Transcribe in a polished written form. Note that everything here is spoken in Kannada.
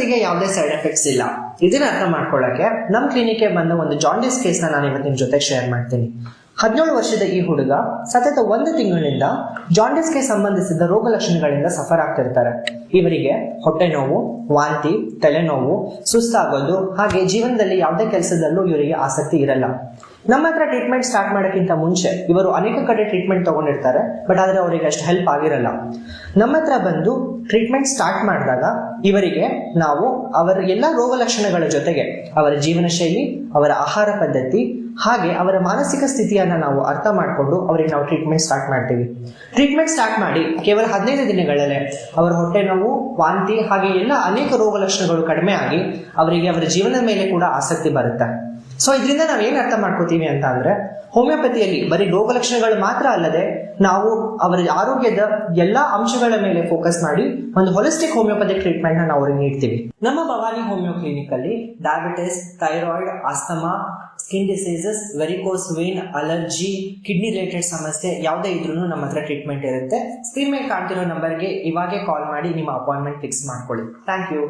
ಹೋಮಿಯೋಪತಿಗೆ ಯಾವುದೇ ಸೈಡ್ ಎಫೆಕ್ಟ್ಸ್ ಇಲ್ಲ. ಇದನ್ನ ಅರ್ಥ ಮಾಡ್ಕೊಳ್ಳಕ್ಕೆ ನಮ್ಮ ಕ್ಲಿನಿಕ್ಗೆ ಬಂದ ಒಂದು ಜಾಂಡಿಸ್ ಕೇಸ್ ನಾನು ಇವತ್ತು ನಿಮ್ ಜೊತೆ ಶೇರ್ ಮಾಡ್ತೀನಿ. 17 ವರ್ಷದ ಈ ಹುಡುಗ ಸತತ 1 ತಿಂಗಳಿಂದ ಜಾಂಡಿಸ್ಗೆ ಸಂಬಂಧಿಸಿದ ರೋಗ ಲಕ್ಷಣಗಳಿಂದ ಸಫರ್ ಆಗ್ತಿರ್ತಾರೆ. ಇವರಿಗೆ ಹೊಟ್ಟೆ ನೋವು, ವಾಂತಿ, ತಲೆನೋವು, ಸುಸ್ತಾಗೋದು, ಹಾಗೆ ಜೀವನದಲ್ಲಿ ಯಾವುದೇ ಕೆಲಸದಲ್ಲೂ ಇವರಿಗೆ ಆಸಕ್ತಿ ಇರಲ್ಲ. ನಮ್ಮ ಹತ್ರ ಟ್ರೀಟ್ಮೆಂಟ್ ಸ್ಟಾರ್ಟ್ ಮಾಡೋಕ್ಕಿಂತ ಮುಂಚೆ ಇವರು ಅನೇಕ ಕಡೆ ಟ್ರೀಟ್ಮೆಂಟ್ ತಗೊಂಡಿರ್ತಾರೆ, ಬಟ್ ಆದ್ರೆ ಅವರಿಗೆ ಅಷ್ಟು ಹೆಲ್ಪ್ ಆಗಿರಲ್ಲ. ನಮ್ಮ ಹತ್ರ ಬಂದು ಟ್ರೀಟ್ಮೆಂಟ್ ಸ್ಟಾರ್ಟ್ ಮಾಡಿದಾಗ ಇವರಿಗೆ ನಾವು ಅವರ ಎಲ್ಲ ರೋಗ ಲಕ್ಷಣಗಳ ಜೊತೆಗೆ ಅವರ ಜೀವನ ಶೈಲಿ, ಅವರ ಆಹಾರ ಪದ್ಧತಿ ಹಾಗೆ ಅವರ ಮಾನಸಿಕ ಸ್ಥಿತಿಯನ್ನ ನಾವು ಅರ್ಥ ಮಾಡಿಕೊಂಡು ಅವರಿಗೆ ನಾವು ಟ್ರೀಟ್ಮೆಂಟ್ ಸ್ಟಾರ್ಟ್ ಮಾಡ್ತೀವಿ. ಟ್ರೀಟ್ಮೆಂಟ್ ಸ್ಟಾರ್ಟ್ ಮಾಡಿ ಕೇವಲ 15 ದಿನಗಳಲ್ಲೇ ಅವರ ಹೊಟ್ಟೆ ನೋವು, ವಾಂತಿ ಹಾಗೆ ಎಲ್ಲ ಅನೇಕ ರೋಗ ಲಕ್ಷಣಗಳು ಕಡಿಮೆ ಆಗಿ ಅವರಿಗೆ ಅವರ ಜೀವನದ ಮೇಲೆ ಕೂಡ ಆಸಕ್ತಿ ಬರುತ್ತೆ. ಸೊ ಇದರಿಂದ ನಾವ್ ಏನ್ ಅರ್ಥ ಮಾಡ್ಕೋತೀವಿ ಅಂತ ಅಂದ್ರೆ, ಹೋಮಿಯೋಪತಿಯಲ್ಲಿ ಬರೀ ರೋಗ ಲಕ್ಷಣಗಳು ಮಾತ್ರ ಅಲ್ಲದೆ ನಾವು ಅವರ ಆರೋಗ್ಯದ ಎಲ್ಲಾ ಅಂಶಗಳ ಮೇಲೆ ಫೋಕಸ್ ಮಾಡಿ ಒಂದು ಹೊಲಿಸ್ಟಿಕ್ ಹೋಮಿಯೋಪತಿಕ್ ಟ್ರೀಟ್ಮೆಂಟ್ ನ ನಾವು ಅವ್ರಿಗೆ ನೀಡ್ತೀವಿ. ನಮ್ಮ ಭವಾನಿ ಹೋಮಿಯೋ ಕ್ಲಿನಿಕ್ ಅಲ್ಲಿ diabetes, thyroid, asthma, skin diseases, varicose vane, allergy, kidney related ಸಮಸ್ಯೆ ಯಾವುದೇ ಇದ್ರೂ ನಮ್ಮ ಹತ್ರ ಟ್ರೀಟ್ಮೆಂಟ್ ಇರುತ್ತೆ. ಸ್ಕ್ರೀನ್ ಮೇಲೆ ಕಾಣ್ತಿರೋ ನಂಬರ್ಗೆ ಇವಾಗೆ ಕಾಲ್ ಮಾಡಿ ನಿಮ್ಮ ಅಪಾಯಿಂಟ್ಮೆಂಟ್ ಫಿಕ್ಸ್ ಮಾಡ್ಕೊಳ್ಳಿ. Thank you.